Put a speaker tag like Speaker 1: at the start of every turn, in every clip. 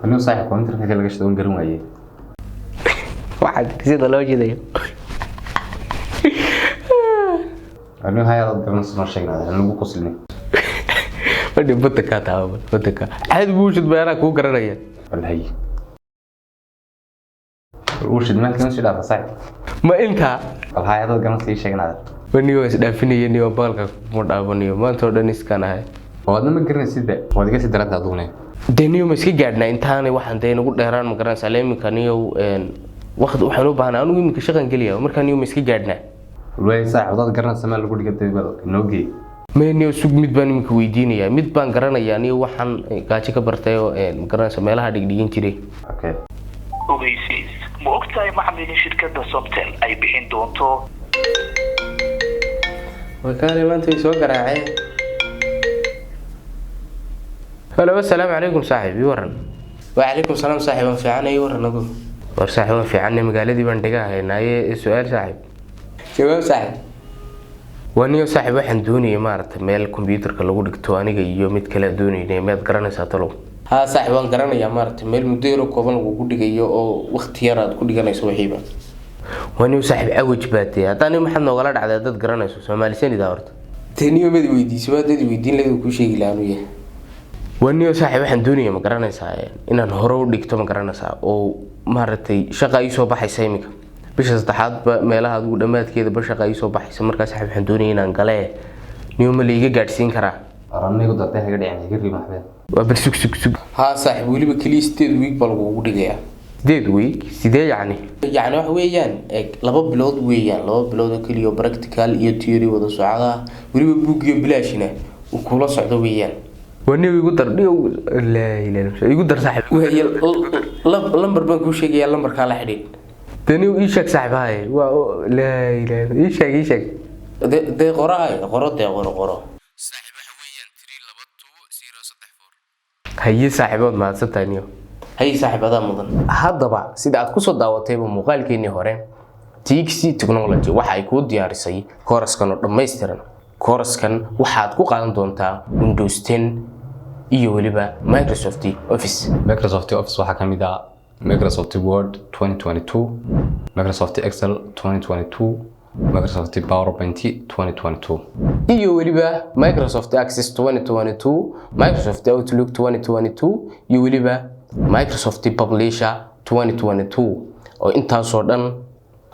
Speaker 1: أنا صحيح كنت أنت كذا لقيت دون قرن وعيه
Speaker 2: واحد كذا لو جدي
Speaker 1: أنا هاي هذا قرن صنع شيء هذا أنا بقول قصلني
Speaker 2: بدي بتك هذا بتك عاد بوجد بيانك هو قرنية
Speaker 1: ولا هي وش دماغك كم شيء هذا صحيح
Speaker 2: ما أنت
Speaker 1: هاي هذا قرن صنع شيء هذا
Speaker 2: بنيو دافني نيو بالك مدا بنيو ما أنت ودنيس كان هاي
Speaker 1: وهذا ما قرن سيد وهذا قصة دراسة أظنه
Speaker 2: دنيو مسكي قاعدنا أنت أنا واحد دين نقول دهران مقرن سلامي كانيو وقت وحنو بهنا أنا ويمكن شغل قليا ومر كانيو مسكي قاعدنا
Speaker 1: الواي صح وهذا قرن سماه اللي قلت قدي بدل نوجي
Speaker 2: ما نيو سوق مدبان يمك ويديني يا مدبان قرن يعني وحن كاتش كبرتايو مقرن سماه هذا دقيقين تري
Speaker 1: أوكي
Speaker 3: ogeysiis ma ogtahay macmiilin shirkadda Somtel ay bixin doonto
Speaker 2: وكان ما أنت يسوق راعي هلا السلام عليكم صاحبي يورن وعليكم السلام صاحبي في عنا يورن أقول ورصاحبي في عنا مقالدي بندقها هنا السؤال صاحب جواب صاحب وانيو صاحب waxaan doonayay maarta meel computerka lagu dhigto aniga iyo mid kale doonayay meed garanaysaa talo ha صاحب waan garanayaa maarta meel muddo yar kooban lagu dhigayo oo waqti yar aad ku dhiganayso waxiiba وانيو صاحب awaj baatay hadaan maxad noogala dhacday dad garanayso Soomaaliyeed horta taniyo mid weydiisay dad weydiin leeyahay ku sheegi laanu yahay وانيو صاحب waxaan doonayay ma garanaysaa inaan hore u dhigto ma garanaysaa oo maartay shaqo ay soo baxaysa imika bisha saddexaad meelaha ugu dhamaadkeeda shaqo ay soo baxaysa markaas saxib waxaan doonayay inaan gale niyo ma liiga gaadhsiin karaa
Speaker 1: aranigu dadka haga dhicin haga riima xabeen
Speaker 2: waa bal sug ha saaxib waliba kaliya 8 week bal ugu dhigayaa 8 week sidee yani wax weeyaan 2 bilood weeyaan 2 bilood oo kaliya practical iyo theory wada socda waliba book iyo bilaashina uu kula socdo weeyaan ونيو يقدر لا يقدر صاحب وهي لمبر بان كو شيغيا لمبر كلا خدين تنيو ايشك صاحب هاي لا ايشك ده قرا صاحب حويان 322 هي صاحبود ما ستانيو هي صاحب هذا مدن hadaba sida aad ku soo daawatayba muuqaalkeeni hore TXT Technology waxa ay ku diyaarisay kooraskan oo dhameystiran kooraskan waxaad ku qaadan doontaa Windows 10 iyo waliba Microsoft Office
Speaker 1: waxa kamid ah Microsoft Word 2022 Microsoft Excel 2022 Microsoft PowerPoint 2022
Speaker 2: iyo waliba Microsoft Access 2022 Microsoft Outlook 2022 iyo waliba Microsoft Publisher 2022 oo intaas oo dhan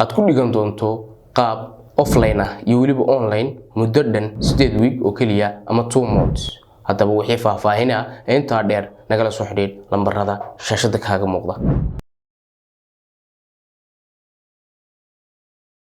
Speaker 2: aad ku dhigan doonto qaab offline iyo waliba online muddo dhan 8 week oo kaliya ama 2 months hadaba wixii faahfaahin ah inta dheer nagala soo xidhiid lambarada shaashada kaaga muuqda